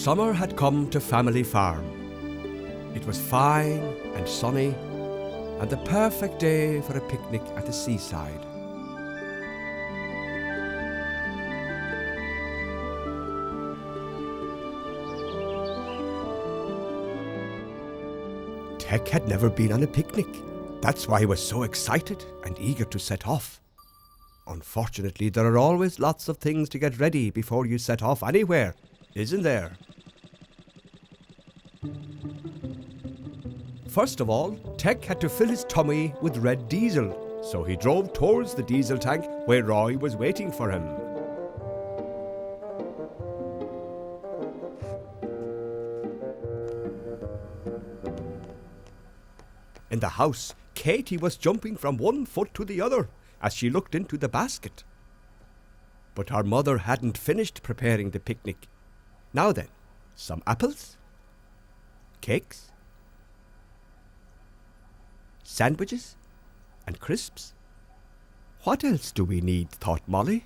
Summer had come to Family Farm. It was fine and sunny, and the perfect day for a picnic at the seaside. Tec had never been on a picnic. That's why he was so excited and eager to set off. Unfortunately, there are always lots of things to get ready before you set off anywhere, isn't there? First of all, Tec had to fill his tummy with red diesel, so he drove towards the diesel tank where Roy was waiting for him. In the house, Katie was jumping from one foot to the other as she looked into the basket. But her mother hadn't finished preparing the picnic. Now then, some apples, cakes, sandwiches, and crisps. What else do we need, thought Molly.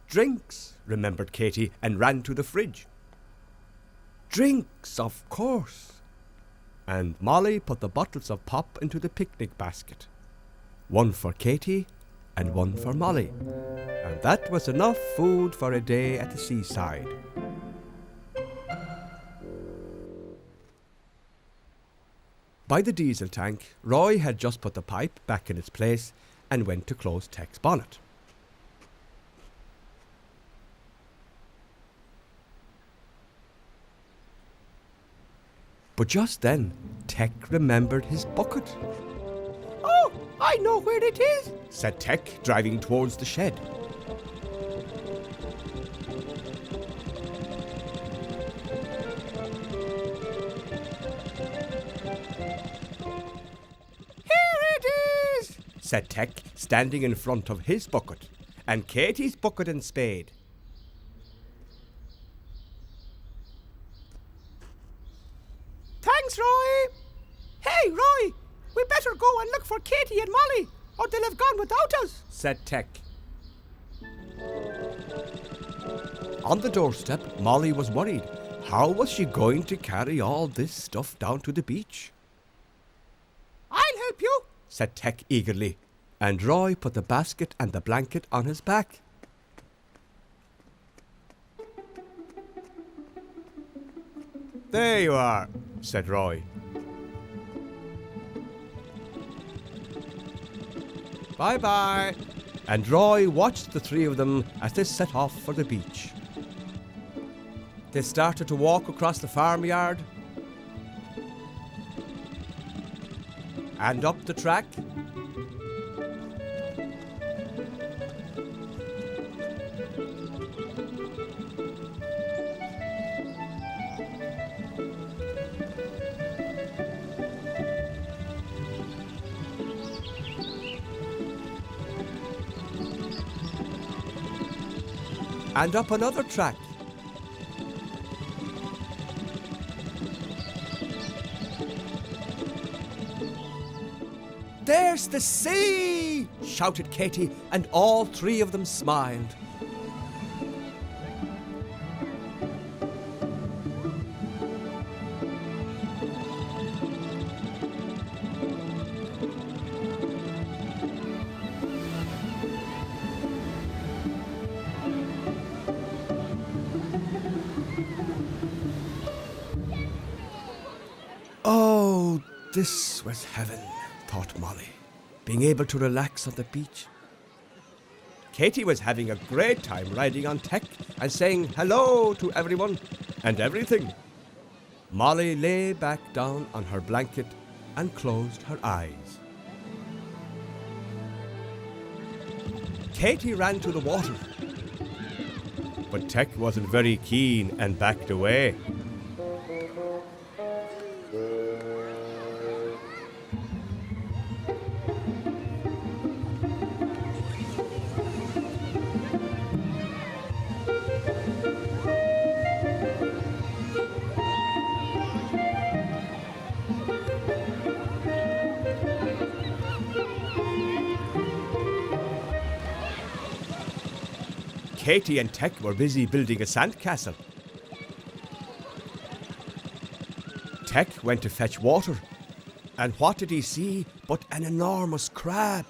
Drinks, remembered Katie, and ran to the fridge. Drinks, of course. And Molly put the bottles of pop into the picnic basket. One for Katie and one for Molly. And that was enough food for a day at the seaside. By the diesel tank, Roy had just put the pipe back in its place and went to close Tec's bonnet. But just then, Tec remembered his bucket. "Oh, I know where it is," said Tec, driving towards the shed. "Here it is," said Tec, standing in front of his bucket, and Katie's bucket and spade. "Thanks, Roy." "Hey, Roy, we better go and look for Katie and Molly, or they'll have gone without us," said Tec. On the doorstep, Molly was worried. How was she going to carry all this stuff down to the beach? "I'll help you," said Tec eagerly, and Roy put the basket and the blanket on his back. "There you are," said Roy. "Bye-bye." And Roy watched the three of them as they set off for the beach. They started to walk across the farmyard and up the track. And up another track. "There's the sea!" shouted Katie, and all three of them smiled. Oh, this was heaven, thought Molly, being able to relax on the beach. Katie was having a great time riding on Tec and saying hello to everyone and everything. Molly lay back down on her blanket and closed her eyes. Katie ran to the water, but Tec wasn't very keen and backed away. Katie and Tec were busy building a sandcastle. Tec went to fetch water. And what did he see but an enormous crab?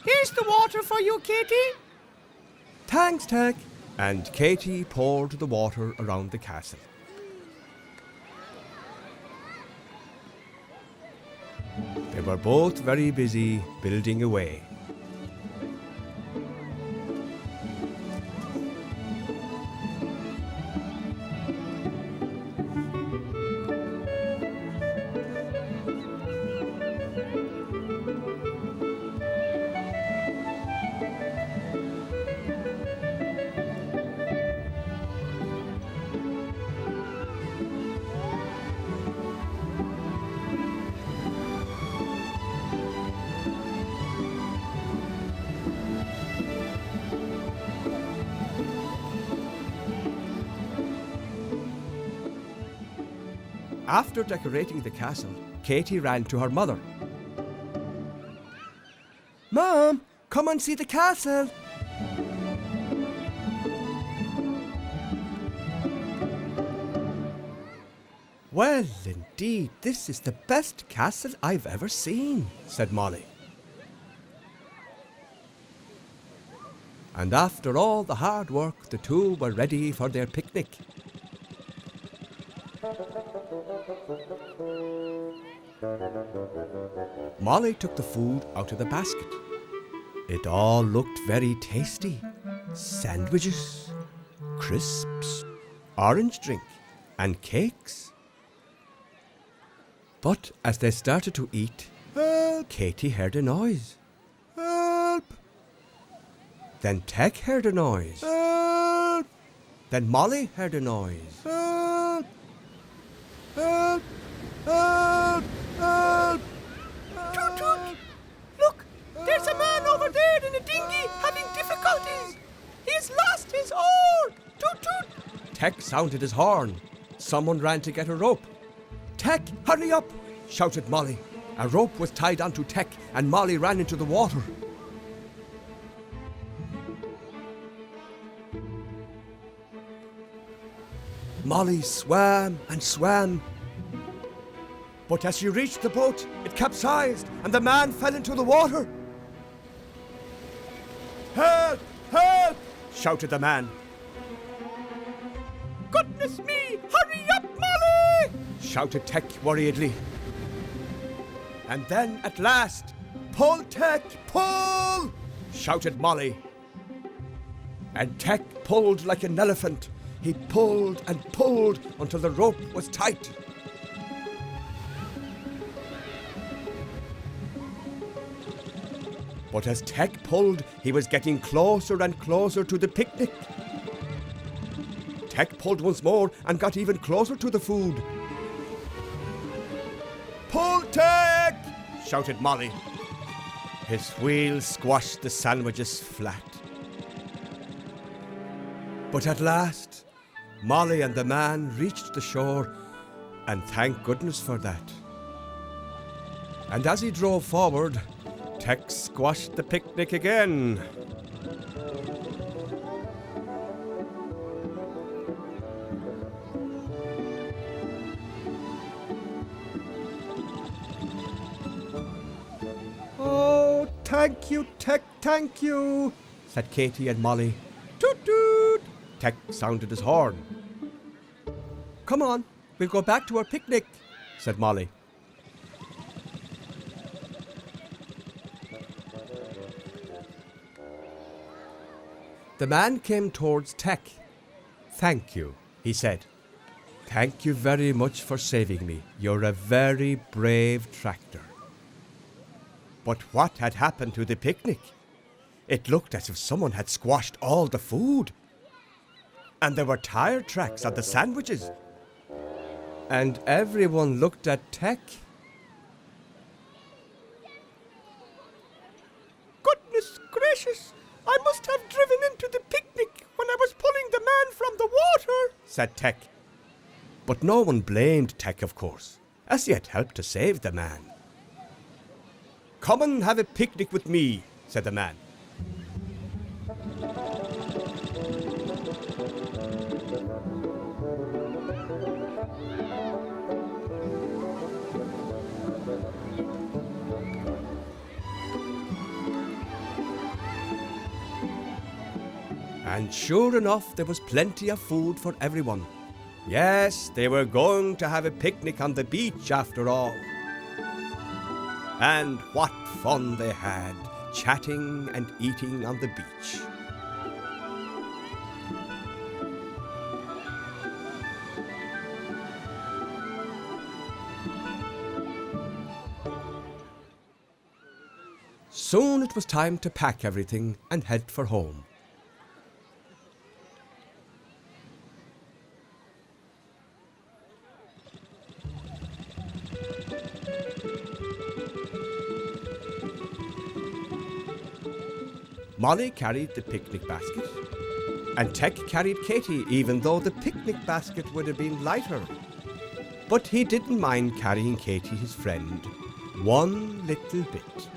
Here's the water for you, Katie. Thanks, Tec. And Katie poured the water around the castle. They were both very busy building away. After decorating the castle, Katie ran to her mother. Mom, come and see the castle. Well, indeed, this is the best castle I've ever seen, said Molly. And after all the hard work, the two were ready for their picnic. Molly took the food out of the basket. It all looked very tasty. Sandwiches, crisps, orange drink, and cakes. But as they started to eat, Katie heard a noise. Help! Then Tec heard a noise. Help! Then Molly heard a noise. Help! Help! Help! Help! Toot toot! Look, there's a man over there in a dinghy having difficulties. He's lost his oar. Toot toot! Tec sounded his horn. Someone ran to get a rope. Tec, hurry up! Shouted Molly. A rope was tied onto Tec and Molly ran into the water. Molly swam and swam. But as she reached the boat, it capsized and the man fell into the water. Help! Help! Shouted the man. Goodness me! Hurry up, Molly! Shouted Tec worriedly. And then at last, pull, Tec, pull! Shouted Molly. And Tec pulled like an elephant. He pulled and pulled until the rope was tight. But as Tec pulled, he was getting closer and closer to the picnic. Tec pulled once more and got even closer to the food. Pull, Tec! Shouted Molly. His wheel squashed the sandwiches flat. But at last, Molly and the man reached the shore, and thank goodness for that. And as he drove forward, Tec squashed the picnic again. Oh, thank you, Tec, thank you, said Katie and Molly. Toot toot! Tec sounded his horn. Come on, we'll go back to our picnic, said Molly. The man came towards Tec. Thank you, he said. Thank you very much for saving me. You're a very brave tractor. But what had happened to the picnic? It looked as if someone had squashed all the food. And there were tire tracks on the sandwiches. And everyone looked at Tec. Goodness gracious! I must have driven into the picnic when I was pulling the man from the water, said Tec. But no one blamed Tec, of course, as he had helped to save the man. "Come and have a picnic with me," said the man. And sure enough, there was plenty of food for everyone. Yes, they were going to have a picnic on the beach after all. And what fun they had, chatting and eating on the beach. Soon it was time to pack everything and head for home. Molly carried the picnic basket, and Tec carried Katie, even though the picnic basket would have been lighter. But he didn't mind carrying Katie, his friend, one little bit.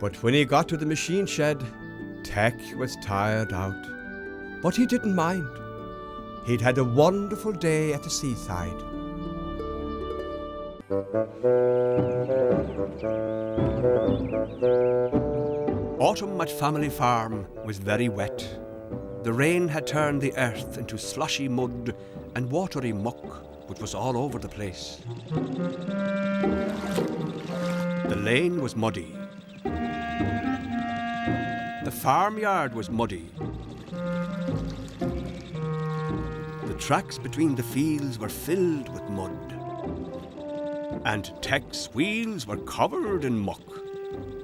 But when he got to the machine shed, Tec was tired out. But he didn't mind. He'd had a wonderful day at the seaside. Autumn at Family Farm was very wet. The rain had turned the earth into slushy mud and watery muck, which was all over the place. The lane was muddy. The farmyard was muddy. The tracks between the fields were filled with mud. And Tec's wheels were covered in muck.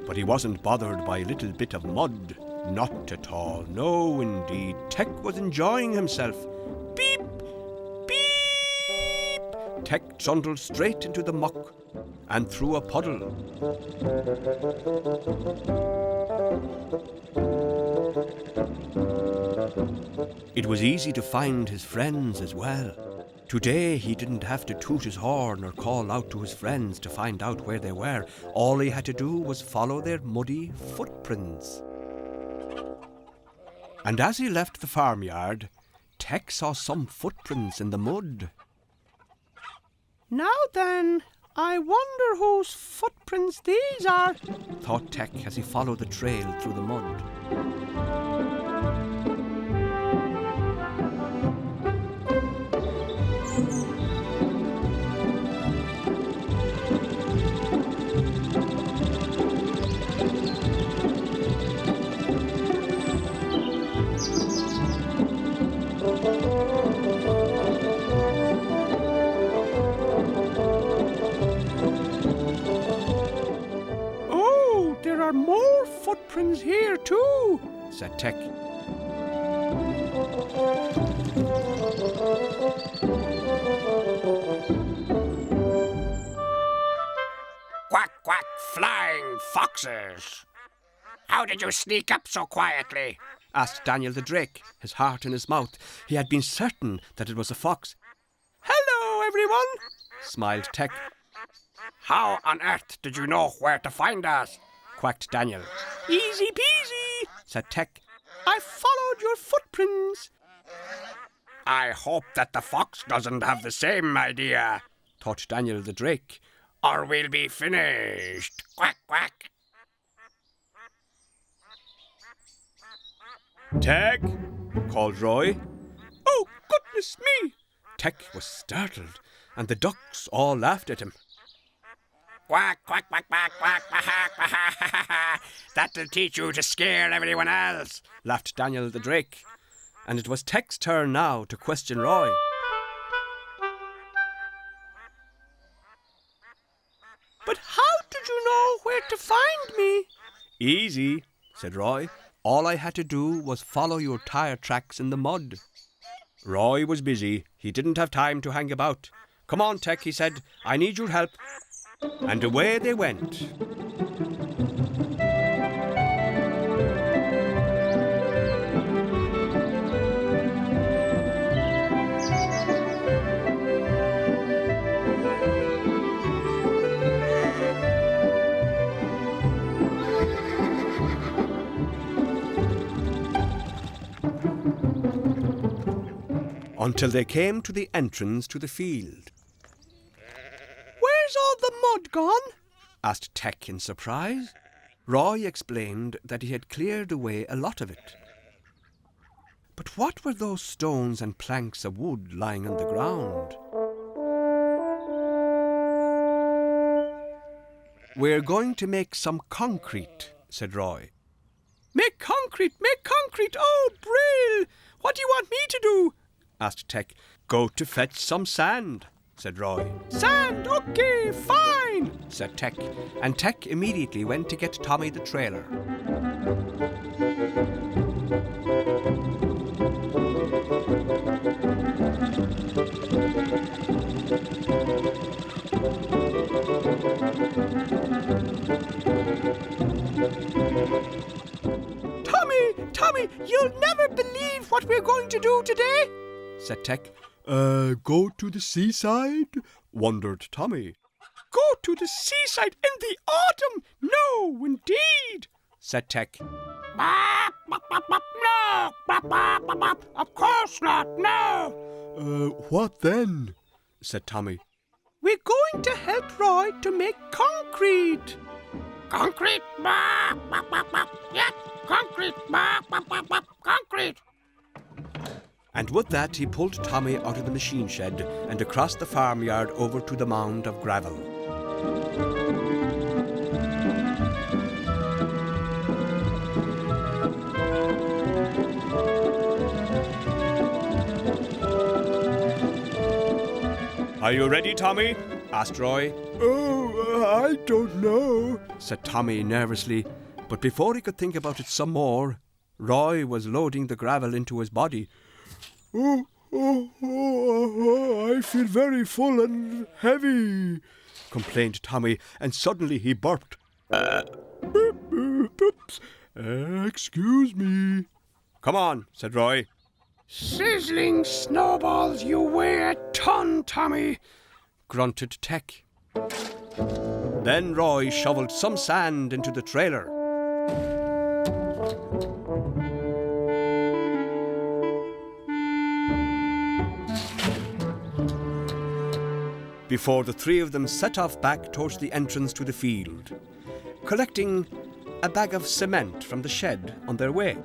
But he wasn't bothered by a little bit of mud. Not at all. No, indeed. Tec was enjoying himself. Beep! Beep! Tec trundled straight into the muck and through a puddle. It was easy to find his friends as well. Today he didn't have to toot his horn or call out to his friends to find out where they were. All he had to do was follow their muddy footprints. And as he left the farmyard, Tec saw some footprints in the mud. Now then, I wonder whose footprints these are, thought Tec as he followed the trail through the mud. There are more footprints here too, said Tec. Quack, quack, flying foxes! How did you sneak up so quietly? Asked Daniel the Drake, his heart in his mouth. He had been certain that it was a fox. Hello, everyone, smiled Tec. How on earth did you know where to find us? Quacked Daniel. Easy peasy, said Tec. I followed your footprints. I hope that the fox doesn't have the same idea, thought Daniel the Drake. Or we'll be finished. Quack, quack. Tec, called Roy. Oh, goodness me! Tec was startled, and the ducks all laughed at him. Quack, quack, quack, quack, quack, quack, quack. That'll teach you to scare everyone else, laughed Daniel the Drake. And it was Tec's turn now to question Roy. But how did you know where to find me? Easy, said Roy. All I had to do was follow your tire tracks in the mud. Roy was busy. He didn't have time to hang about. Come on, Tec, he said. I need your help. And away they went. until they came to the entrance to the field. Where's all the mud gone? Asked Tec in surprise. Roy explained that he had cleared away a lot of it. But what were those stones and planks of wood lying on the ground? We're going to make some concrete, said Roy. Make concrete! Oh, Brill! What do you want me to do? Asked Tec. Go to fetch some sand, said Roy. Sand! Okay, fine! Said Tec, and Tec immediately went to get Tommy the trailer. Tommy, you'll never believe what we're going to do today, said Tec. Go to the seaside? Wondered Tommy. Go to the seaside in the autumn? No, indeed, said Tec. No! Of course not, no! What then? Said Tommy. We're going to help Roy to make concrete. Concrete? Yeah, concrete! Concrete! And with that he pulled Tommy out of the machine shed and across the farmyard over to the mound of gravel. Are you ready, Tommy? Asked Roy. Oh, I don't know, said Tommy nervously, but before he could think about it some more, Roy was loading the gravel into his body. Oh, I feel very full and heavy, complained Tommy, and suddenly he burped. Excuse me. Come on, said Roy. Sizzling snowballs, you weigh a ton, Tommy, grunted Tec. Then Roy shoveled some sand into the trailer. Before the three of them set off back towards the entrance to the field, collecting a bag of cement from the shed on their way.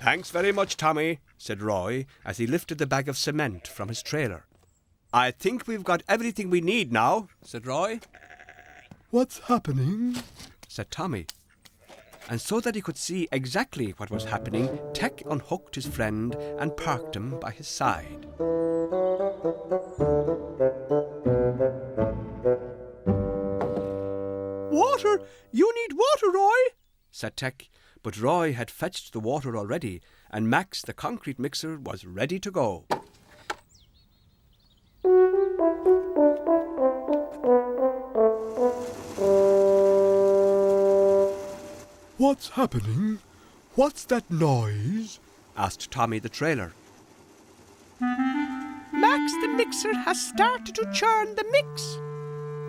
Thanks very much, Tommy, said Roy, as he lifted the bag of cement from his trailer. I think we've got everything we need now, said Roy. What's happening? Said Tommy. And so that he could see exactly what was happening, Tec unhooked his friend and parked him by his side. Water! You need water, Roy, said Tec. But Roy had fetched the water already, and Max, the concrete mixer, was ready to go. What's happening? What's that noise? Asked Tommy the trailer. Max, the mixer, has started to churn the mix.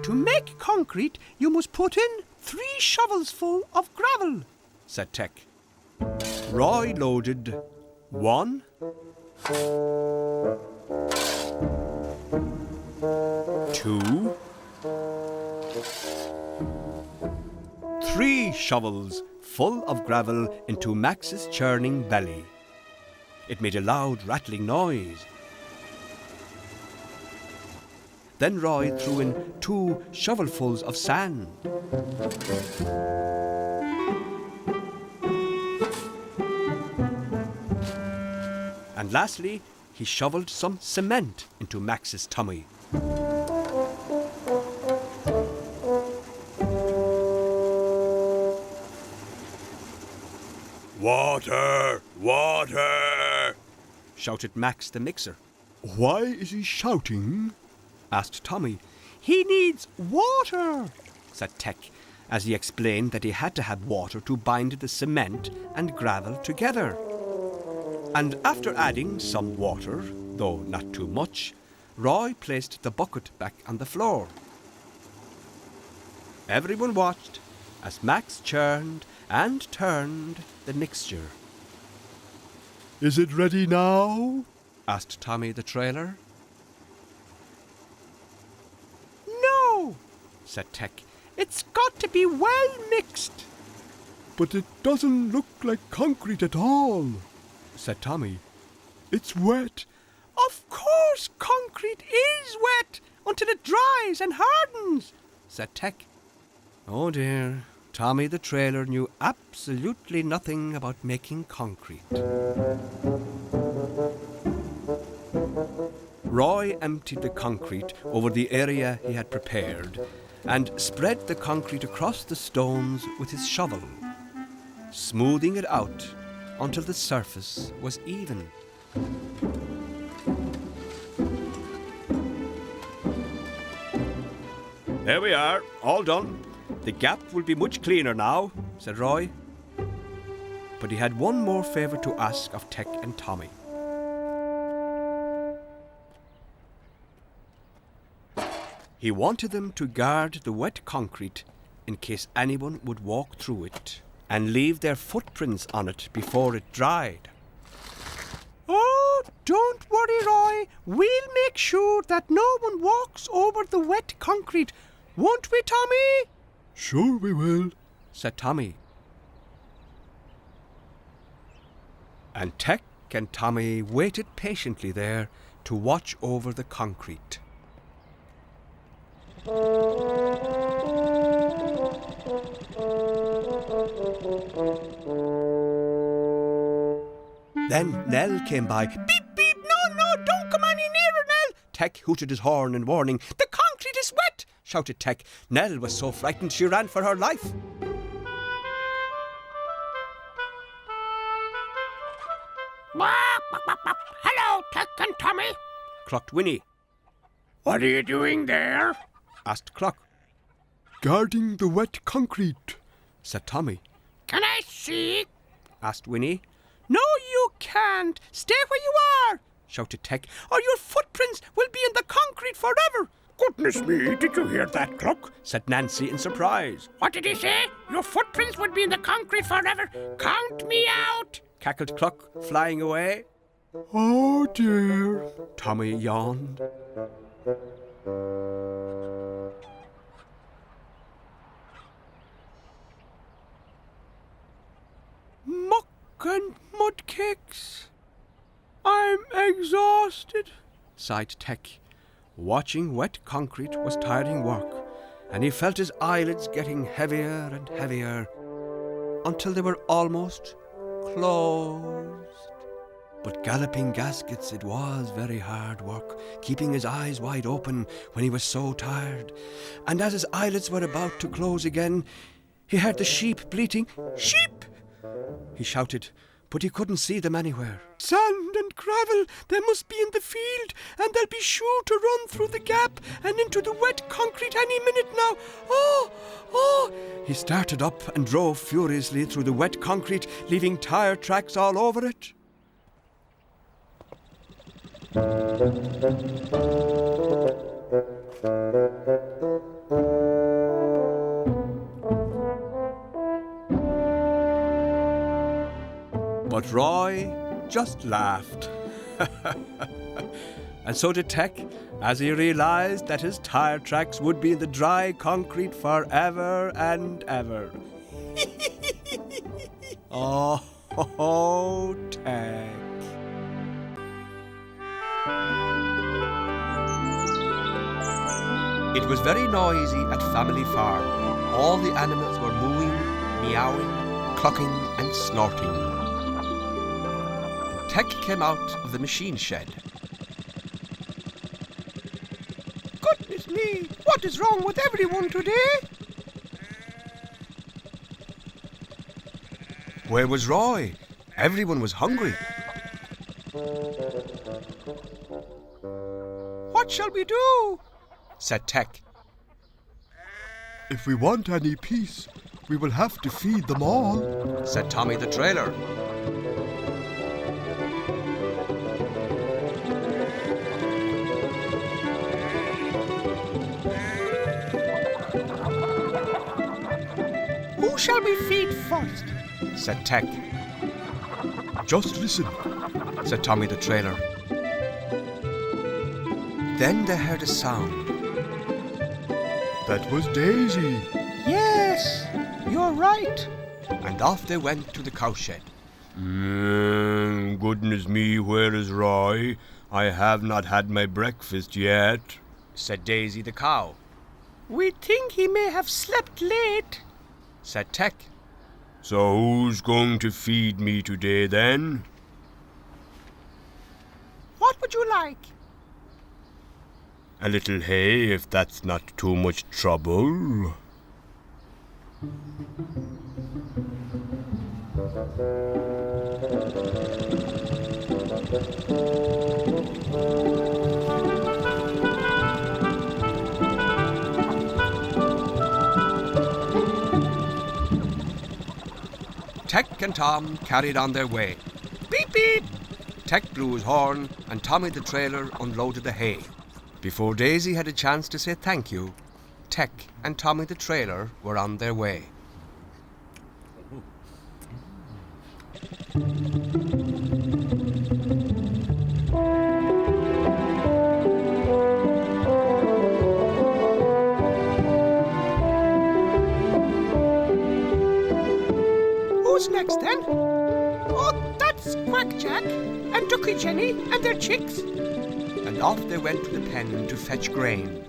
To make concrete, you must put in 3 shovels full of gravel, said Tec. Roy loaded 1, 2, 3 shovels full of gravel into Max's churning belly. It made a loud rattling noise. Then Roy threw in 2 shovelfuls of sand. And And lastly, he shoveled some cement into Max's tummy. Water! Water! Shouted Max the mixer. Why is he shouting? Asked Tommy. He needs water, said Tec, as he explained that he had to have water to bind the cement and gravel together. And after adding some water, though not too much, Roy placed the bucket back on the floor. Everyone watched as Max churned and turned the mixture. Is it ready now? Asked Tommy the trailer. No, said Tec. It's got to be well mixed. But it doesn't look like concrete at all, said Tommy. It's wet. Of course concrete is wet until it dries and hardens, said Tec. Oh dear, Tommy the trailer knew absolutely nothing about making concrete. Roy emptied the concrete over the area he had prepared and spread the concrete across the stones with his shovel, smoothing it out until the surface was even. There we are, all done. The gap will be much cleaner now, said Roy. But he had one more favour to ask of Tec and Tommy. He wanted them to guard the wet concrete in case anyone would walk through it and leave their footprints on it before it dried. Oh, don't worry, Roy. We'll make sure that no one walks over the wet concrete. Won't we, Tommy? Sure we will, said Tommy. And Tec and Tommy waited patiently there to watch over the concrete. Then Nell came by. Beep, beep, no, don't come any nearer, Nell. Tec hooted his horn in warning. The concrete is wet, shouted Tec. Nell was so frightened she ran for her life. Hello, Tec and Tommy. Clucked Winnie. What are you doing there? Asked Cluck. Guarding the wet concrete, said Tommy. Can I see? Asked Winnie. No, you can't. Stay where you are, shouted Tec, or your footprints will be in the concrete forever. Goodness me, did you hear that, Cluck? Said Nancy in surprise. What did he say? Your footprints would be in the concrete forever? Count me out! Cackled Cluck, flying away. Oh dear, Tommy yawned. Muck and mud cakes. I'm exhausted, sighed Tec. Watching wet concrete was tiring work, and he felt his eyelids getting heavier and heavier until they were almost closed. But galloping gaskets, it was very hard work, keeping his eyes wide open when he was so tired. And as his eyelids were about to close again, he heard the sheep bleating. Sheep! He shouted, but he couldn't see them anywhere. Sand and gravel, they must be in the field, and they'll be sure to run through the gap and into the wet concrete any minute now. Oh! He started up and drove furiously through the wet concrete, leaving tire tracks all over it. But Roy just laughed. And so did Tec, as he realized that his tire tracks would be in the dry concrete forever and ever. Oh, Tec. It was very noisy at Family Farm. All the animals were mooing, meowing, clucking and snorting. Tec came out of the machine shed. Goodness me, what is wrong with everyone today? Where was Roy? Everyone was hungry. What shall we do? Said Tec. If we want any peace, we will have to feed them all. Said Tommy the trailer. Who shall we feed first? Said Tec. Just listen. Said Tommy the trailer. Then they heard a sound. That was Daisy. Yes, you're right. And off they went to the cowshed. Goodness me, where is Roy? I have not had my breakfast yet. Said Daisy the cow. We think he may have slept late. Said Tec. So who's going to feed me today then? What would you like? A little hay, if that's not too much trouble. Tec and Tom carried on their way. Beep, beep. Tec blew his horn and Tommy the trailer unloaded the hay. Before Daisy had a chance to say thank you, Tec and Tommy the trailer were on their way. Who's next then? Oh, that's Quack Jack and Ducky Jenny and their chicks. And off they went to the pen to fetch grain.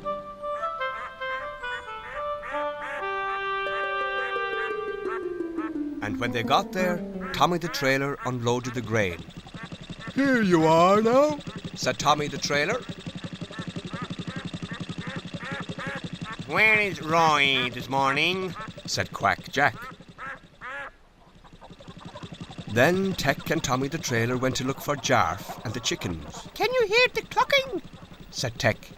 And when they got there, Tommy the trailer unloaded the grain. Here you are now. Said Tommy the trailer. Where is Roy this morning? Said Quack Jack. Then Tec and Tommy the trailer went to look for Jarf and the chickens. Can you hear the clucking? Said Tec.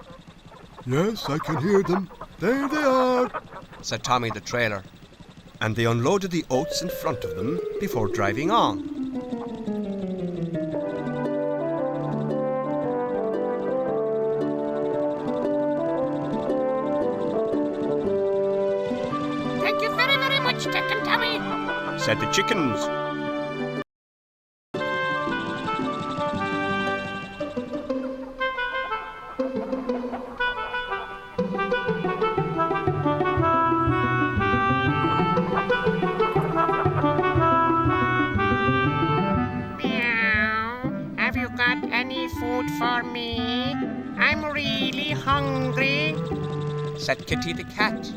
Yes, I can hear them. There they are. Said Tommy the trailer. And they unloaded the oats in front of them before driving on. Thank you very, very much, Tec and Tommy. Said the chickens. Have you got any food for me? I'm really hungry. Said Kitty the cat.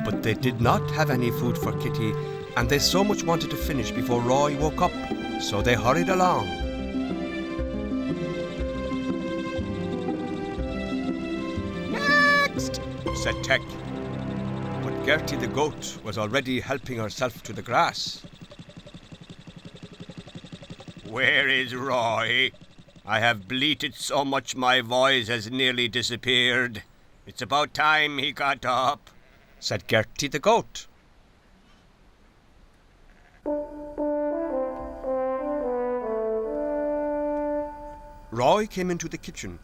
But they did not have any food for Kitty, and they so much wanted to finish before Roy woke up, so they hurried along. Next! Said Tec. But Gertie the goat was already helping herself to the grass. Where is Roy? I have bleated so much my voice has nearly disappeared. It's about time he got up. Said Gertie the goat. Roy came into the kitchen.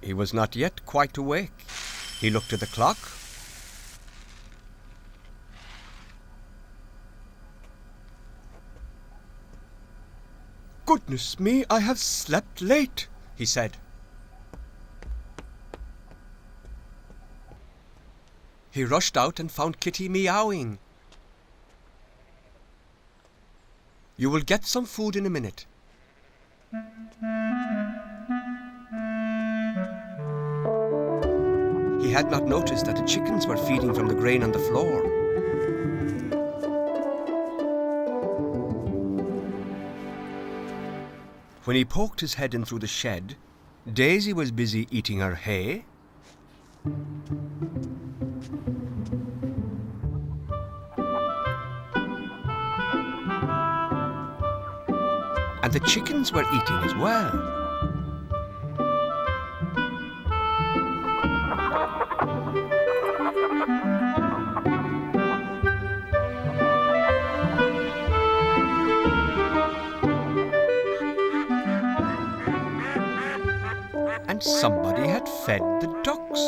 He was not yet quite awake. He looked at the clock. Goodness me, I have slept late, he said. He rushed out and found Kitty meowing. You will get some food in a minute. He had not noticed that the chickens were feeding from the grain on the floor. When he poked his head in through the shed, Daisy was busy eating her hay. And the chickens were eating as well. And somebody had fed the ducks.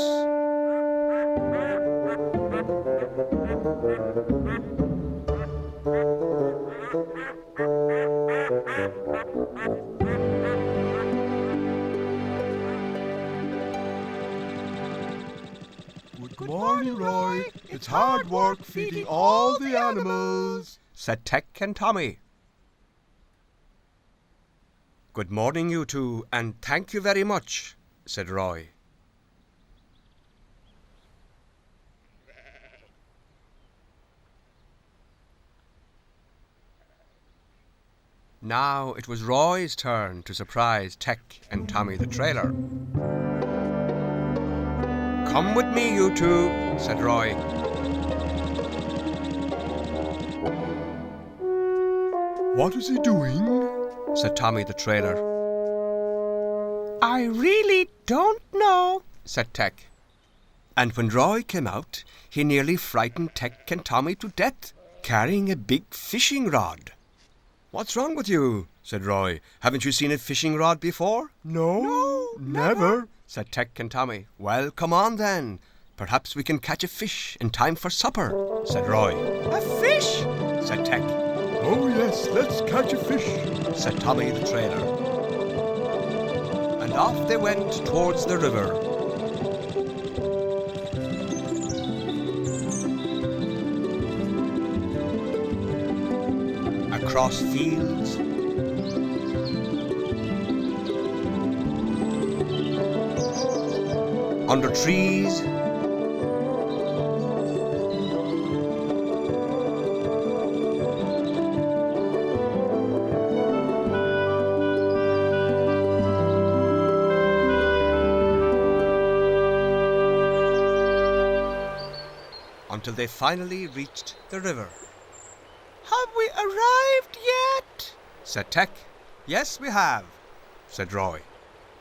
Good morning, Roy. It's hard work feeding all the animals, said Tec and Tommy. Good morning, you two, and thank you very much, said Roy. Now it was Roy's turn to surprise Tec and Tommy the trailer. Come with me, you two, said Roy. What is he doing? Said Tommy the trailer. I really don't know, said Tec. And when Roy came out, he nearly frightened Tec and Tommy to death, carrying a big fishing rod. What's wrong with you? Said Roy. Haven't you seen a fishing rod before? No, never, said Tec and Tommy. Well, come on then. Perhaps we can catch a fish in time for supper, said Roy. A fish? Said Tec. Oh yes, let's catch a fish, said Tommy the trailer. And off they went towards the river. Across fields, under trees, until they finally reached the river. Have we arrived yet? Said Tec. Yes, we have, said Roy.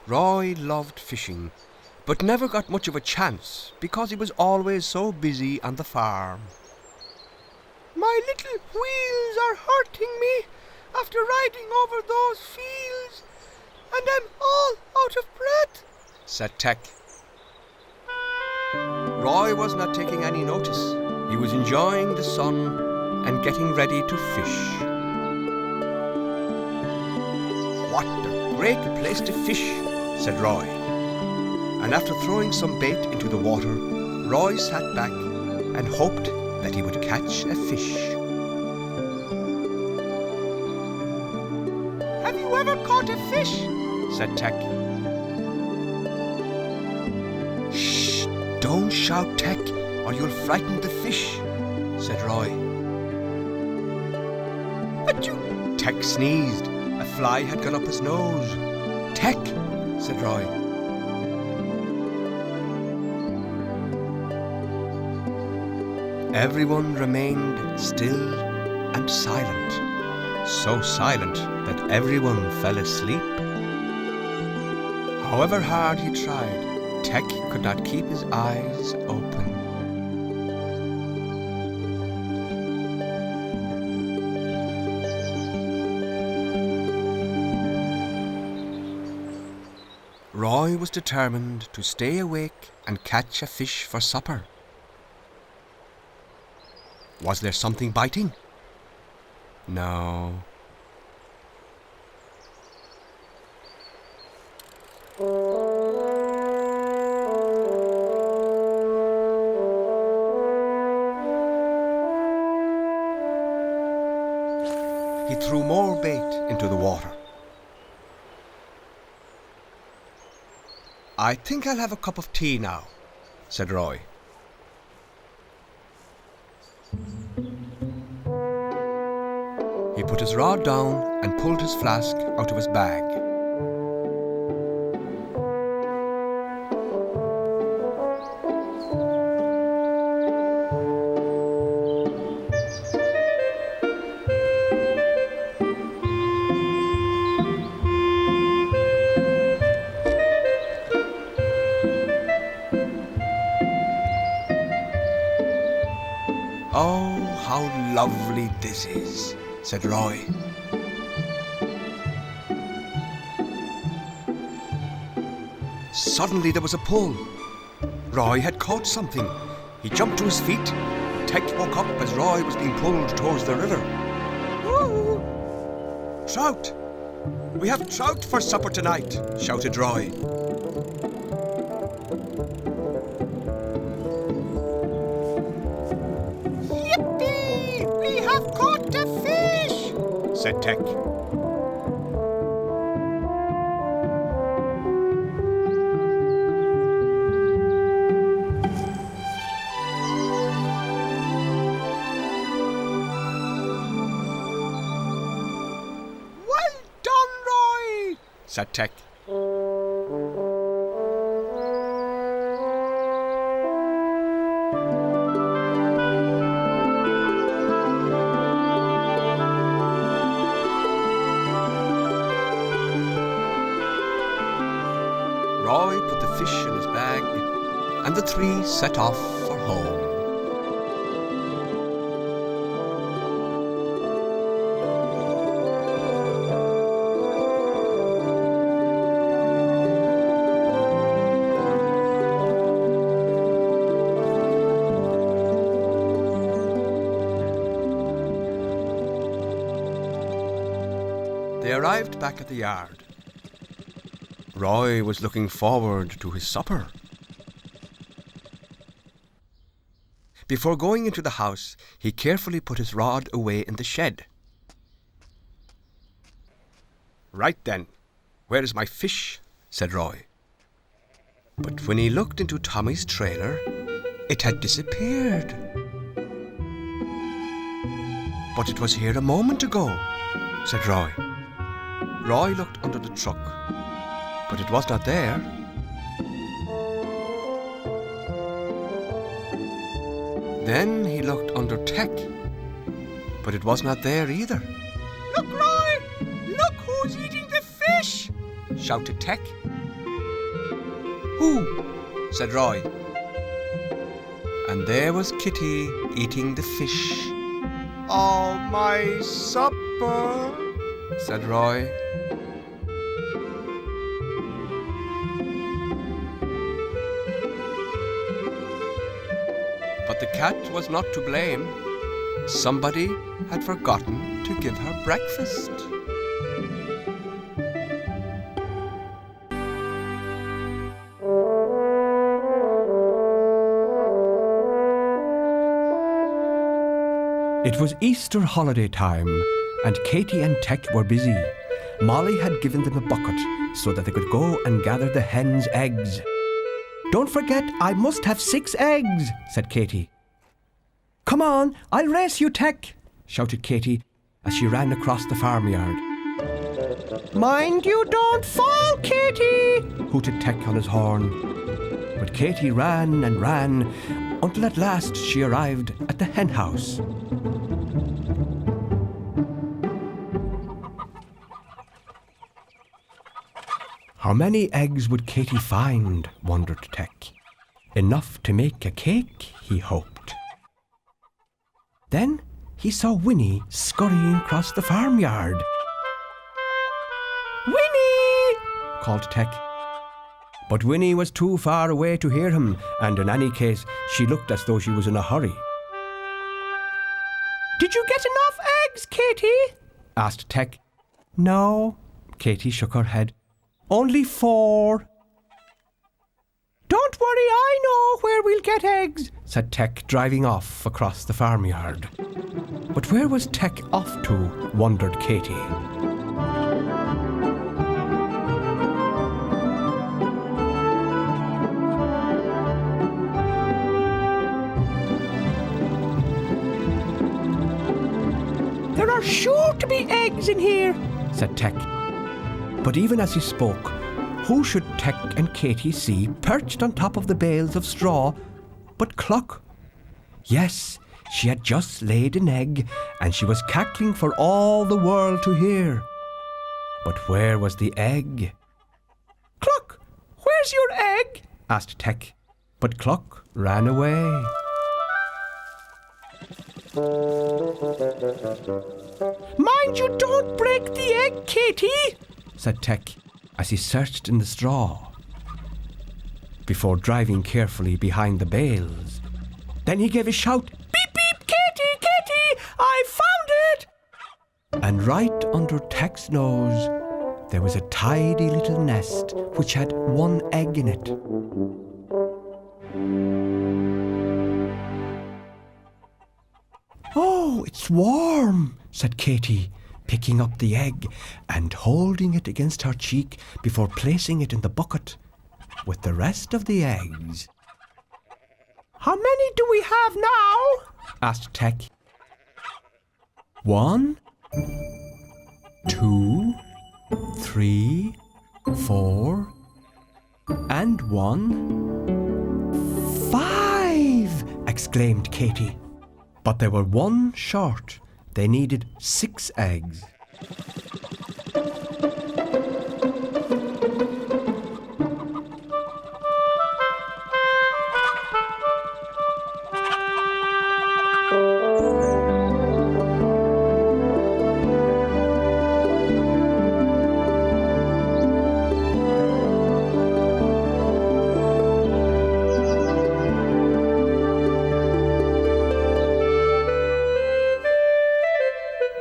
Roy loved fishing, but never got much of a chance because he was always so busy on the farm. My little wheels are hurting me after riding over those fields, and I'm all out of breath, said Tec. Roy was not taking any notice. He was enjoying the sun and getting ready to fish. What a great place to fish, said Roy. And after throwing some bait into the water, Roy sat back and hoped that he would catch a fish. Have you ever caught a fish? Said Tec. Shh! Don't shout, Tec, or you'll frighten the fish, said Roy. Achoo! Tec sneezed. A fly had gone up his nose. Tec, said Roy. Everyone remained still and silent, so silent that everyone fell asleep. However hard he tried, Tec could not keep his eyes open. Roy was determined to stay awake and catch a fish for supper. Was there something biting? No. He threw more bait into the water. I think I'll have a cup of tea now, said Roy. He put his rod down and pulled his flask out of his bag. "Oh, how lovely this is," said Roy. Suddenly there was a pull. Roy had caught something. He jumped to his feet. Tec woke up as Roy was being pulled towards the river. "Woo! Trout! We have trout for supper tonight," shouted Roy. Yippee! We have caught a fish! said Tec. Well done, Roy! said Tec. Roy put the fish in his bag, and the three set off for home. They arrived back at the yard. Roy was looking forward to his supper. Before going into the house, he carefully put his rod away in the shed. "Right then, where is my fish?" said Roy. But when he looked into Tommy's trailer, it had disappeared. "But it was here a moment ago," said Roy. Roy looked under the truck, but it was not there. Then he looked under Tec, but it was not there either. Look, Roy! Look who's eating the fish! shouted Tec. "Who?" said Roy. And there was Kitty eating the fish. "Oh, my supper," said Roy. But the cat was not to blame. Somebody had forgotten to give her breakfast. It was Easter holiday time, and Katie and Tec were busy. Molly had given them a bucket so that they could go and gather the hens' eggs. "Don't forget, I must have 6 eggs," said Katie. "Come on, I'll race you, Tec," shouted Katie as she ran across the farmyard. "Mind you don't fall, Katie," hooted Tec on his horn. But Katie ran and ran until at last she arrived at the hen house. How many eggs would Katie find, wondered Tec. Enough to make a cake, he hoped. Then he saw Winnie scurrying across the farmyard. "Winnie!" called Tec. But Winnie was too far away to hear him, and in any case, she looked as though she was in a hurry. "Did you get enough eggs, Katie?" asked Tec. "No," Katie shook her head. "Only 4. "Don't worry, I know where we'll get eggs," said Tec, driving off across the farmyard. But where was Tec off to, wondered Katie. "There are sure to be eggs in here," said Tec. But even as he spoke, who should Tec and Katie see perched on top of the bales of straw but Cluck? Yes, she had just laid an egg, and she was cackling for all the world to hear. But where was the egg? "Cluck, where's your egg?" asked Tec, but Cluck ran away. Mind you don't break the egg, Katie, said Tec as he searched in the straw, before driving carefully behind the bales. Then he gave a shout, Beep, beep, Katie, Katie, I found it! and right under Tec's nose there was a tidy little nest which had one egg in it. "Oh, it's warm," said Katie, picking up the egg and holding it against her cheek before placing it in the bucket with the rest of the eggs. How many do we have now? asked Tec. 1, 2, 3, 4, and 1. 5! exclaimed Katie. But they were one short. They needed 6 eggs.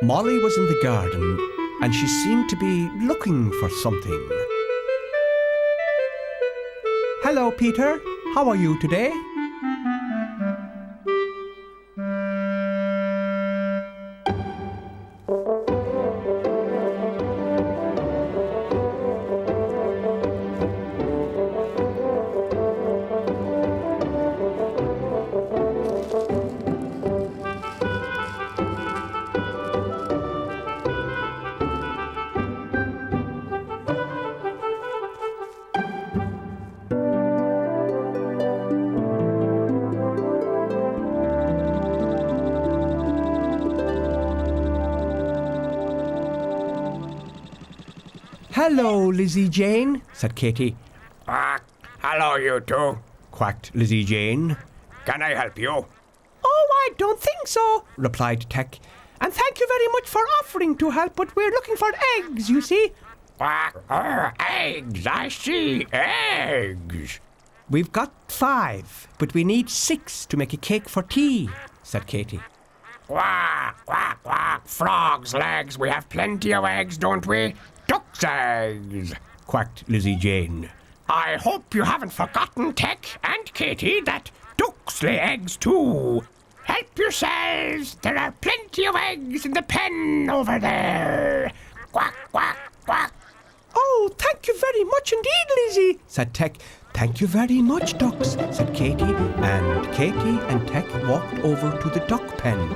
Molly was in the garden and she seemed to be looking for something. "Hello, Peter. How are you today?" "Hello, Lizzie Jane," said Katie. Hello, you two. Quacked Lizzie Jane. Can I help you? Oh, I don't think so, replied Tec. And thank you very much for offering to help, but we're looking for eggs, you see. Eggs, I see, eggs. "We've got 5, but we need 6 to make a cake for tea," said Katie. Quack, quack, quack. Frog's legs, we have plenty of eggs, don't we? Duck's eggs, Quacked Lizzie Jane. I hope you haven't forgotten, Tec and Katie, that ducks lay eggs too. Help yourselves, there are plenty of eggs in the pen over there. Quack, quack, quack. Oh, thank you very much indeed, Lizzie, said Tec. "Thank you very much, ducks," said Katie, and Katie and Tec walked over to the duck pen.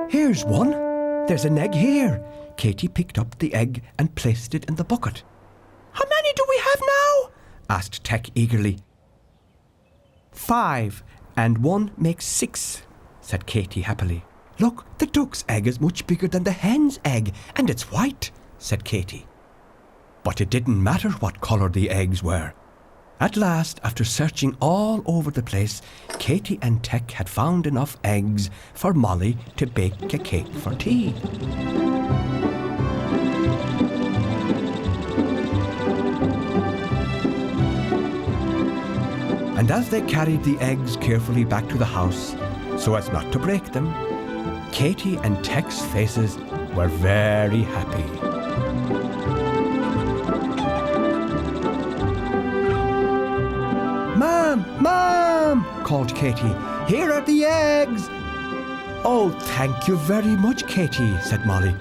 "Here's one. There's an egg here." Katie picked up the egg and placed it in the bucket. How many do we have now? asked Tec eagerly. 5, and 1 makes 6, said Katie happily. "Look, the duck's egg is much bigger than the hen's egg, and it's white," said Katie. But it didn't matter what colour the eggs were. At last, after searching all over the place, Katie and Tec had found enough eggs for Molly to bake a cake for tea. And as they carried the eggs carefully back to the house, so as not to break them, Katie and Tec's faces were very happy. "Mom! Mom!" called Katie. "Here are the eggs!" "Oh, thank you very much, Katie," said Molly.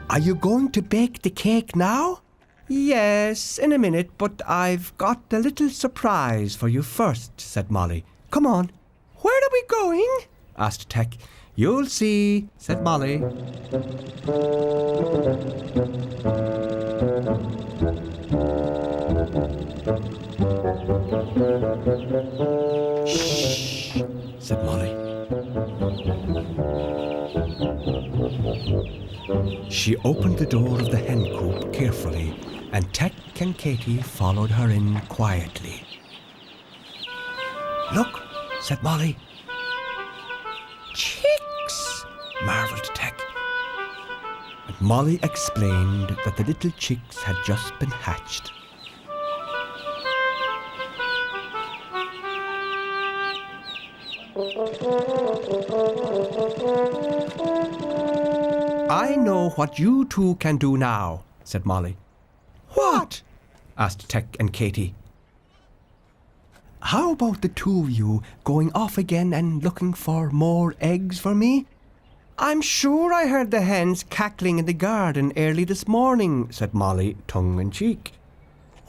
"Are you going to bake the cake now?" "Yes, in a minute, but I've got a little surprise for you first," said Molly. "Come on." Where are we going? asked Tec. You'll see, said Molly. Shh, said Molly. She opened the door of the hen coop carefully, and Tec and Katy followed her in quietly. Look, said Molly. Chicks, marveled Tec. And Molly explained that the little chicks had just been hatched. I know what you two can do now, said Molly. What? Asked Tec and Katy. How about the two of you going off again and looking for more eggs for me? I'm sure I heard the hens cackling in the garden early this morning, said Molly, tongue-in-cheek.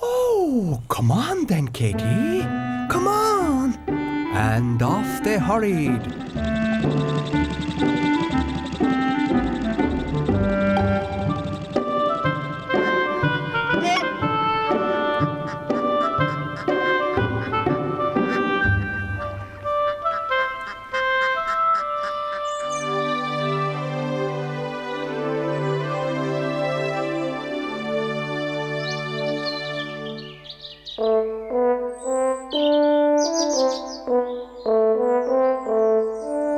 Oh, come on then, Katy. Come on. And off they hurried.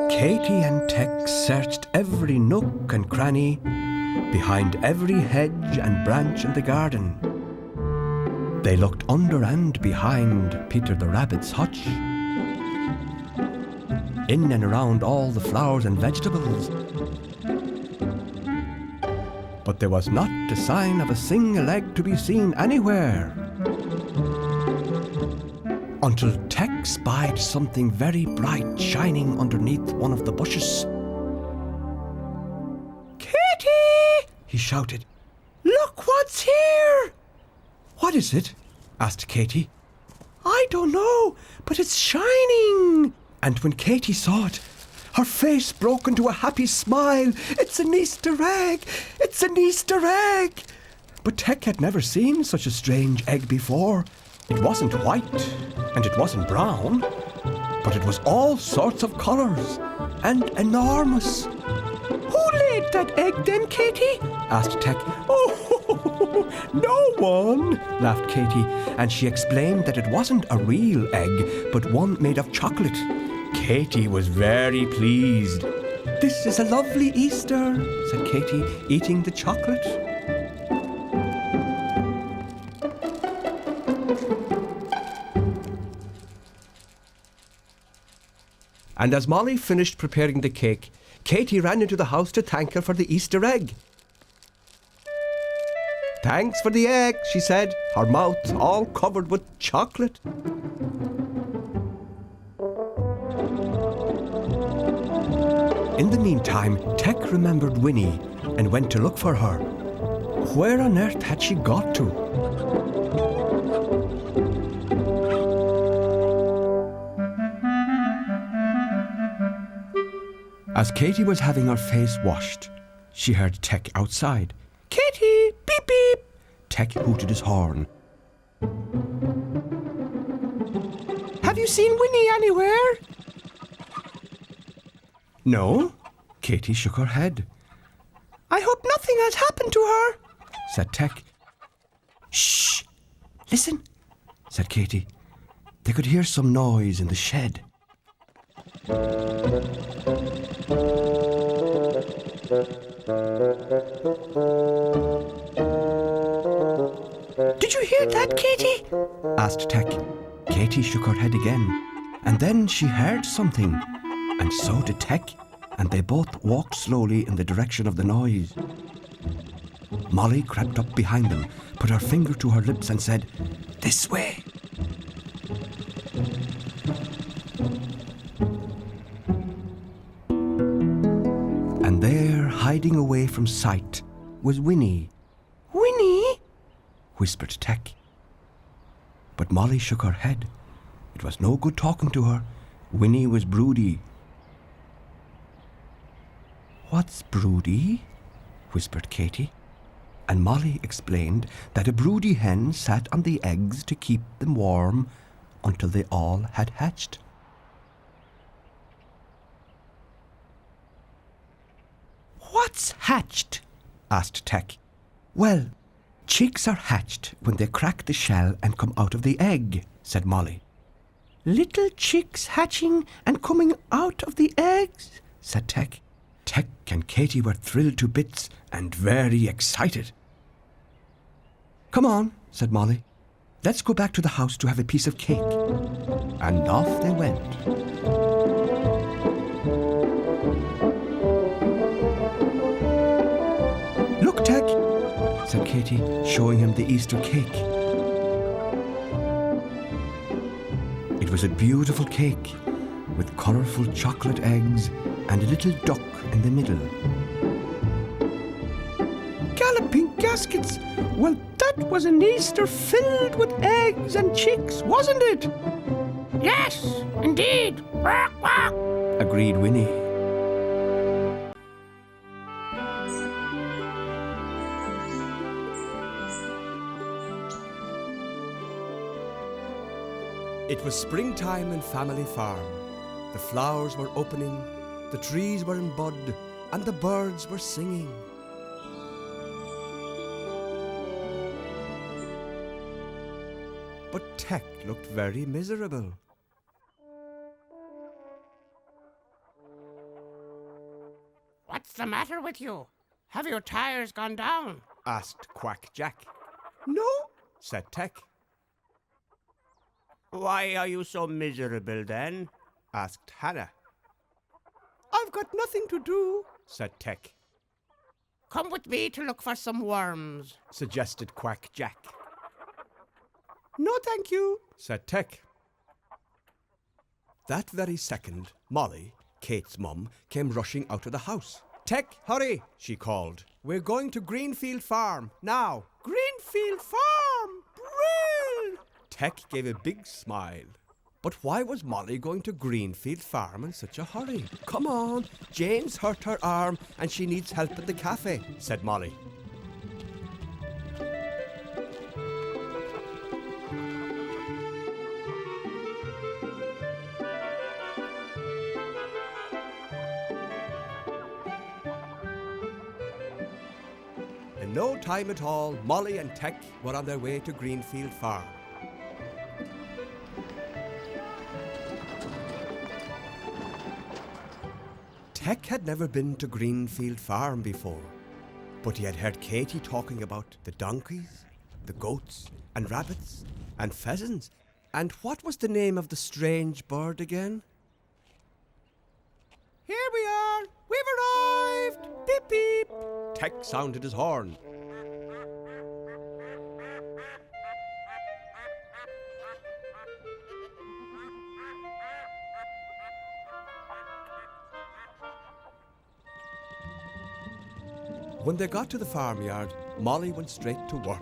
Katy and Tec searched every nook and cranny, behind every hedge and branch in the garden. They looked under and behind Peter the Rabbit's hutch, in and around all the flowers and vegetables. But there was not a sign of a single egg to be seen anywhere, until Tec spied something very bright shining underneath one of the bushes. Katy! He shouted. Look what's here! What is it? Asked Katy. I don't know, but it's shining. And when Katy saw it, her face broke into a happy smile. It's an Easter egg! It's an Easter egg! But Tec had never seen such a strange egg before. It wasn't white, and it wasn't brown, but it was all sorts of colours, and enormous. Who laid that egg then, Katy? Asked Tec. Oh, no one, laughed Katy, and she explained that it wasn't a real egg, but one made of chocolate. Katy was very pleased. This is a lovely Easter, said Katy, eating the chocolate. And as Molly finished preparing the cake, Katy ran into the house to thank her for the Easter egg. Thanks for the egg, she said, her mouth all covered with chocolate. In the meantime, Tec remembered Winnie and went to look for her. Where on earth had she got to? As Katy was having her face washed, she heard Tec outside. Katy, beep beep! Tec hooted his horn. Have you seen Winnie anywhere? No. Katy shook her head. I hope nothing has happened to her, said Tec. Shh! Listen, said Katy. They could hear some noise in the shed. Did you hear that, Katy? Asked Tec. Katy shook her head again, and then she heard something, and so did Tec, and they both walked slowly in the direction of the noise. Molly crept up behind them, put her finger to her lips and said, "This way." And there, hiding away from sight, was Winnie. Winnie? Whispered Tec. But Molly shook her head. It was no good talking to her. Winnie was broody. "What's broody?" whispered Katy. And Molly explained that a broody hen sat on the eggs to keep them warm until they all had hatched. "What's hatched?" asked Tec. "Well, chicks are hatched when they crack the shell and come out of the egg," said Molly. "Little chicks hatching and coming out of the eggs," said Tec. Tec and Katy were thrilled to bits and very excited. "Come on," said Molly. "Let's go back to the house to have a piece of cake." And off they went. "Look, Tec," said Katy, showing him the Easter cake. It was a beautiful cake with colourful chocolate eggs and a little duck in the middle. "Galloping gaskets! Well, that was an Easter filled with eggs and chicks, wasn't it?" Yes, indeed. Quack, quack. agreed Winnie. It was springtime in Family Farm. The flowers were opening, the trees were in bud, and the birds were singing. But Tec looked very miserable. What's the matter with you? Have your tires gone down? Asked Quack Jack. "No," said Tec. Why are you so miserable then? Asked Hanna. I've got nothing to do, Said Tec. Come with me to look for some worms. Suggested Quack Jack. No, thank you, Said Tec. That very second, Molly, Kate's mum, came rushing out of the house. "Tec, hurry," she called. "We're going to Greenfield Farm, now." Greenfield Farm! Brill! Tec gave a big smile. But why was Molly going to Greenfield Farm in such a hurry? "Come on, Jane's hurt her arm and she needs help at the cafe," said Molly. In no time at all, Molly and Tec were on their way to Greenfield Farm. Tec had never been to Greenfield Farm before, but he had heard Katy talking about the donkeys, the goats, and rabbits, and pheasants, and what was the name of the strange bird again? Here we are! We've arrived! Beep beep! Tec sounded his horn. When they got to the farmyard, Molly went straight to work.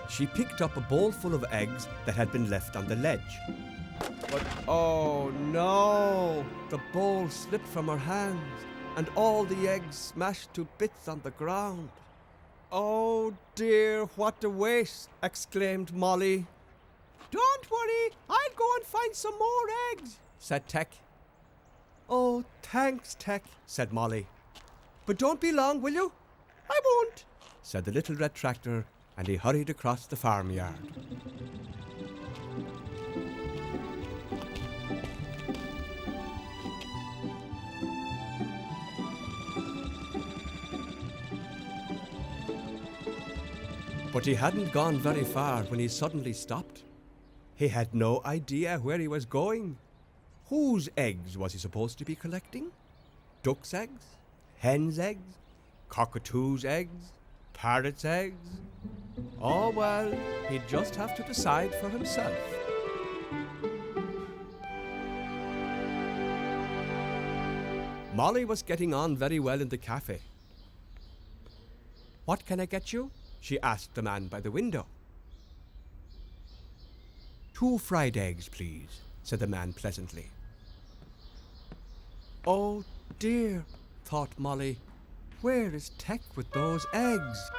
She picked up a bowl full of eggs that had been left on the ledge. But oh no! The bowl slipped from her hands, and all the eggs smashed to bits on the ground. "Oh dear, what a waste!" exclaimed Molly. Don't worry, I'll go and find some more eggs, said Tec. "Oh, thanks, Tec," said Molly. "But don't be long, will you?" I won't, said the little red tractor, and he hurried across the farmyard. But he hadn't gone very far when he suddenly stopped. He had no idea where he was going. Whose eggs was he supposed to be collecting? Duck's eggs? Hen's eggs? Cockatoo's eggs? Parrot's eggs? Oh well, he'd just have to decide for himself. Molly was getting on very well in the cafe. "What can I get you?" she asked the man by the window. 2 fried eggs, please, said the man pleasantly. Oh dear, thought Molly. Where is Tec with those eggs?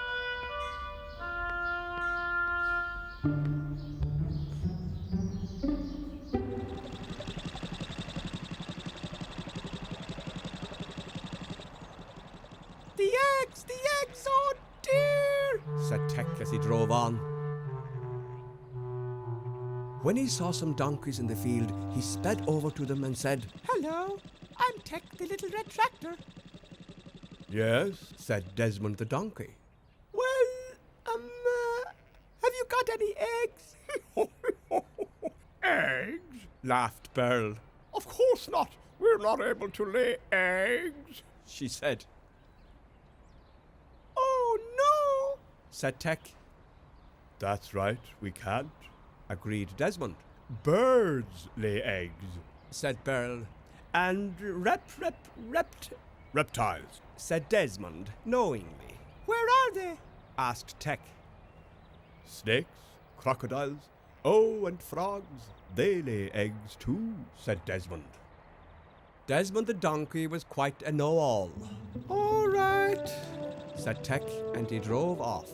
The eggs, oh dear, said Tec as he drove on. When he saw some donkeys in the field, he sped over to them and said, Hello, I'm Tec the little red tractor. Yes, said Desmond the donkey. Well, have you got any eggs? Eggs? Laughed Beryl. Of course not. We're not able to lay eggs, She said. Oh no, Said Tec. That's right, we can't, agreed Desmond. Birds lay eggs, said Beryl. And reptiles, said Desmond, knowingly. where are they? Asked Tec. Snakes, crocodiles, oh, and frogs, they lay eggs too, said Desmond. Desmond the donkey was quite a know-all. All right, said Tec, and he drove off.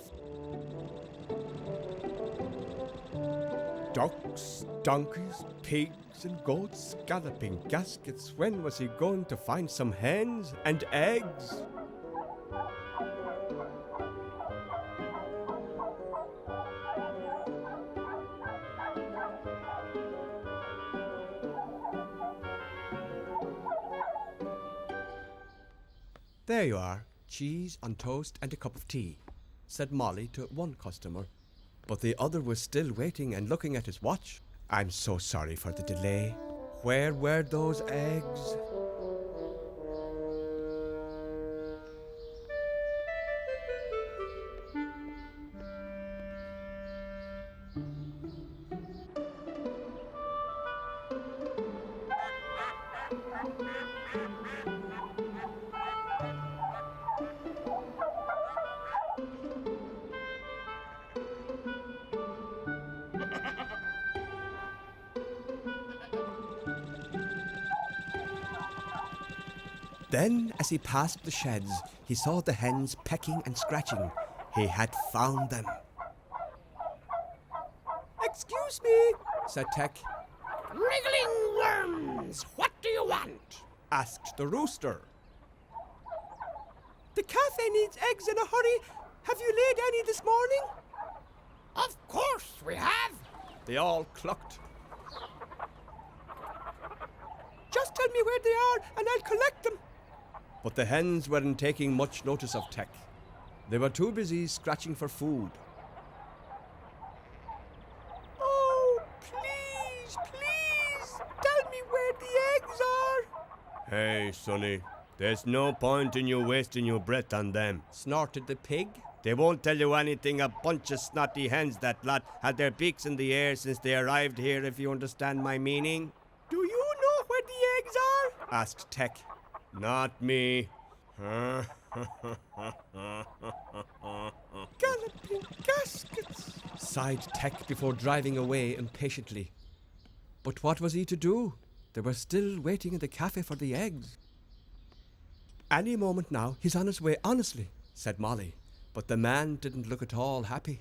Ducks, donkeys, pigs, and goats galloping gaskets. When was he going to find some hens and eggs? There you are, cheese on toast and a cup of tea, said Molly to one customer. But the other was still waiting and looking at his watch. I'm so sorry for the delay. Where were those eggs? Then, as he passed the sheds, he saw the hens pecking and scratching. He had found them. Excuse me, Said Tec. Wriggling worms, what do you want? Asked the rooster. the cafe needs eggs in a hurry. Have you laid any this morning? Of course we have. They all clucked. Just tell me where they are and I'll collect them. But the hens weren't taking much notice of Tec. They were too busy scratching for food. Oh, please, tell me where the eggs are. Hey, Sonny, there's no point in you wasting your breath on them, snorted the pig. They won't tell you anything. A bunch of snotty hens, that lot, had their beaks in the air since they arrived here, if you understand my meaning. Do you know where the eggs are? Asked Tec. Not me. Galloping gaskets. Sighed Tec before driving away impatiently. But what was he to do? They were still waiting in the cafe for the eggs. Any moment now, he's on his way, honestly, said Molly. But the man didn't look at all happy.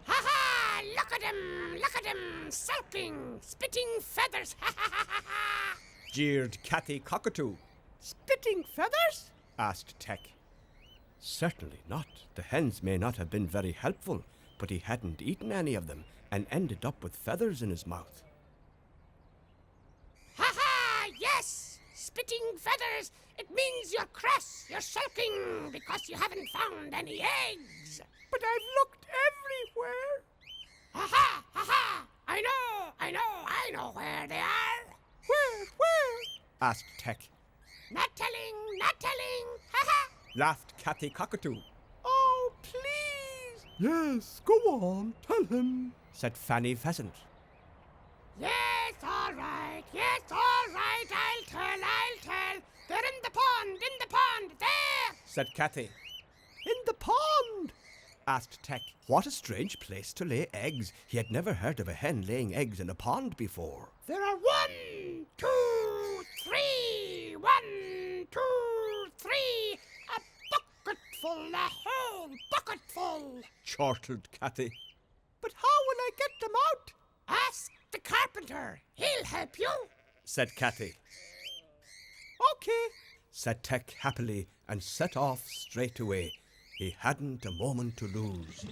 Ha-ha! Look at him, sulking, spitting feathers. Ha ha ha ha ha! Jeered Cathy Cockatoo. Spitting feathers? Asked Tec. Certainly not. The hens may not have been very helpful, but he hadn't eaten any of them and ended up with feathers in his mouth. Ha-ha! Yes! Spitting feathers! It means you're cross, you're sulking, because you haven't found any eggs. But I've looked everywhere. Ha-ha! Ha-ha! I know where they are. Where? Asked Tec. Not telling! Ha-ha! Laughed Cathy Cockatoo. Oh, please. Yes, go on, tell him. Said Fanny Pheasant. Yes, all right. Yes, all right. I'll tell. They're in the pond, there! said Cathy. In the pond? Asked Tec. What a strange place to lay eggs. He had never heard of a hen laying eggs in a pond before. There are 1, 2, 3. 1, 2, 3. A bucketful, a whole bucketful. Chortled Cathy. But how will I get them out? Ask the carpenter. He'll help you. Said Cathy. Okay, Said Tec happily and set off straight away. He hadn't a moment to lose.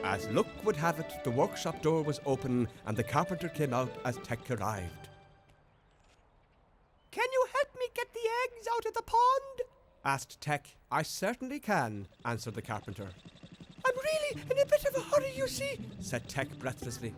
As luck would have it, the workshop door was open and the carpenter came out as Tec arrived. can you help me get the eggs out of the pond? Asked Tec. I certainly can, answered the carpenter. I'm really in a bit of a hurry, you see. Said Tec breathlessly.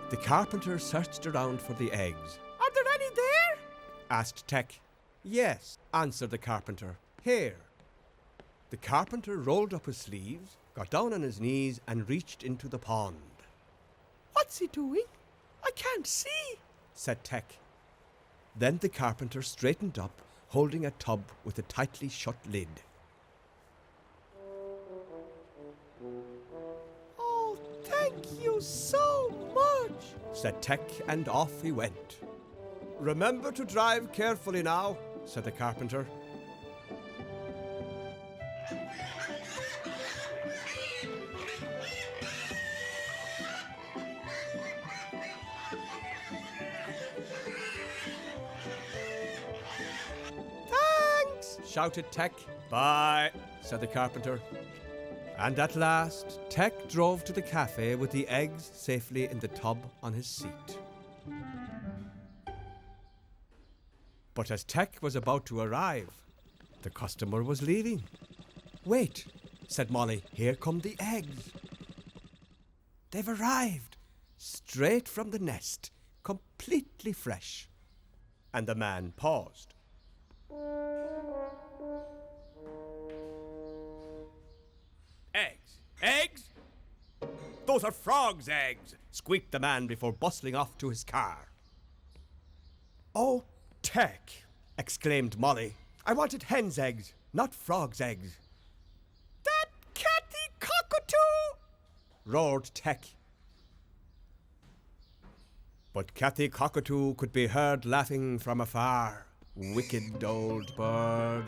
The carpenter searched around for the eggs. Are there any there? Asked Tec. Yes, answered the carpenter. Here. The carpenter rolled up his sleeves, got down on his knees and reached into the pond. What's he doing? I can't see, said Tec. Then the carpenter straightened up, holding a tub with a tightly shut lid. Oh, thank you so much, said Tec, and off he went. Remember to drive carefully now, said the carpenter. Thanks, Shouted Tec. Bye, said the carpenter. And at last, Tec drove to the cafe with the eggs safely in the tub on his seat. But as Tec was about to arrive, the customer was leaving. Wait, said Molly, here come the eggs. They've arrived, straight from the nest, completely fresh. And the man paused. Eggs! Eggs! Those are frogs' eggs! Squeaked the man before bustling off to his car. Oh, Tec! Exclaimed Molly. I wanted hen's eggs, not frogs' eggs. that catty cockatoo! Roared Tec. But Cathy Cockatoo could be heard laughing from afar. Wicked old bird.